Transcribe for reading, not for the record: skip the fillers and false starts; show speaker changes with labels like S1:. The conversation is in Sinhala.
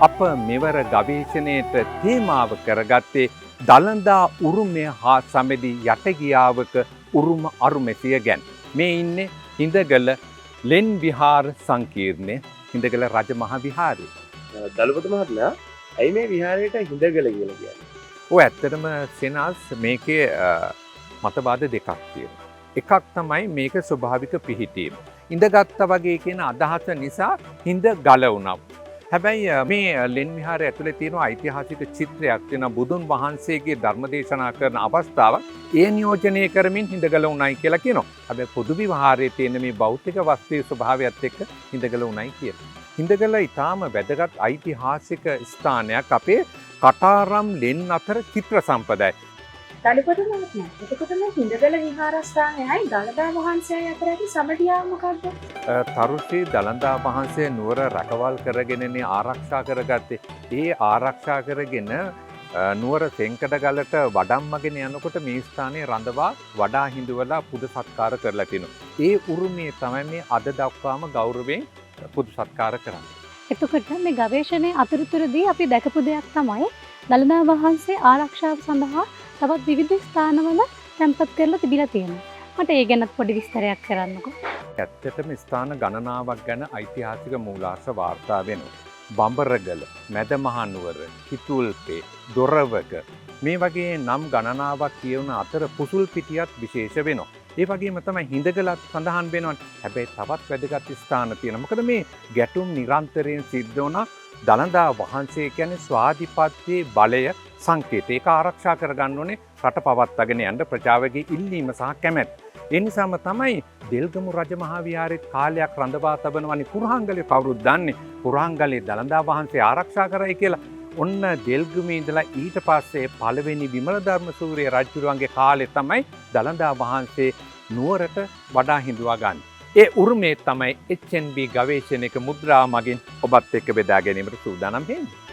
S1: අප මෙවර ගවේෂණයට තේමාව කරගත්තේ දළදා උරුමය හා සමැදි යටගියාවක උරුම අරුමැසිය ගැන. මේ ඉන්නේ හිඳගල ලෙන් විහාර සංකීර්ණය හිඳගල රජ මහා විහාරය.
S2: දලපති මහත්මයා ඇයි මේ විහාරයට හිඳගල කියලා කියන්නේ?
S1: ඔය ඇත්තටම සෙනස් මේකේ මතවාද දෙකක් තියෙනවා. එකක් තමයි මේක ස්වභාවික පිහිටීම. ඉඳගත්ත වගේ කියන අදහස නිසා හිඳ ගල වුණා. හැබැයි මේ ලෙන් විහාරය ඇතුලේ තියෙන ඓතිහාසික චිත්‍රයක් තියෙන බුදුන් වහන්සේගේ ධර්ම දේශනා කරන අවස්ථාවක් ඒ නියෝජනය කරමින් හිඳගල උණයි කියලා කියනවා. හැබැයි පොදු විහාරයේ තියෙන මේ භෞතික වස්තුවේ ස්වභාවයත් එක්ක හිඳගල උණයි කියනවා. හිඳගල ඊටාම වැදගත් ඓතිහාසික ස්ථානයක් අපේ කටාරම් ලෙන් අතර චිත්‍ර සම්පදයි.
S3: දලපති මහත්මයා, එතකොට මේ හිඳගල විහාරස්ථානයයි දළදා වහන්සේ අතර ඇති සමඩියාව මොකක්ද?
S1: තරුශ්‍රී දළදා වහන්සේ නුවර රැකවල් කරගෙනනේ ආරක්ෂා කරගත්තේ. ඒ ආරක්ෂා කරගෙන නුවර සෙන්කඩගලට වඩම්මගෙන යනකොට මේ ස්ථානයේ රඳවා වඩා හිඳුවලා පුද සත්කාර කරලා තිනවා. ඒ උරුමයේ තමයි මේ අද දක්වාම ගෞරවයෙන් පුද සත්කාර කරන්නේ.
S4: එතකොට මේ ගවේෂණයේ අතරතුරදී අපි දැකපු දෙයක් තමයි දළදා වහන්සේ ආරක්ෂාව සඳහා තවත් විවිධ ස්ථානවල තැන්පත් කරලා තිබිලා තියෙනවා. මට ඒ ගැනත් පොඩි විස්තරයක් කරන්නකෝ.
S1: ඇත්තටම ස්ථාන ගණනාවක් ගැන ඓතිහාසික මූලාශ්‍ර වාර්තා වෙනවා. බඹරගල, මැදමහනුවර, කිතුල්පේ, දොරවක මේ වගේ නම් ගණනාවක් කියවන අතර පුසුල් පිටියත් විශේෂ වෙනවා. ඒ වගේම තමයි හිඳගලත් සඳහන් වෙනවා. හැබැයි තවත් වැදගත් ස්ථාන තියෙනවා. මොකද මේ ගැටුම් නිරන්තරයෙන් සිද්ධ වුණා. දළදා වහන්සේ කියන්නේ ස්වාධිපත්‍යයේ බලය සංකේත. ඒක ආරක්ෂා කරගන්න ඕනේ රට පවත්වාගෙන යන්න ප්‍රජාවගේ ඉල්ලීම සහ කැමැත්ත. ඒ නිසාම තමයි දෙල්ගමු රජමහා විහාරයේ කාලයක් රඳවා තබනවනි කුරහංගලේ කවුරුත් දන්නේ. කුරහංගලේ දළදා වහන්සේ ආරක්ෂා කරයි කියලා. ඔන්න දෙල්ගමේ ඉඳලා ඊට පස්සේ පළවෙනි විමලධර්ම සූරිය රජුරුවන්ගේ කාලේ තමයි දළදා වහන්සේ නුවරට වඩා හිඳුවා ගන්න. ඒ උරුමේ තමයි HNB ගවේෂණයක මුද්‍රා මගින් ඔබත් එක්ක බෙදා ගැනීමට සූදානම් වෙන්නේ.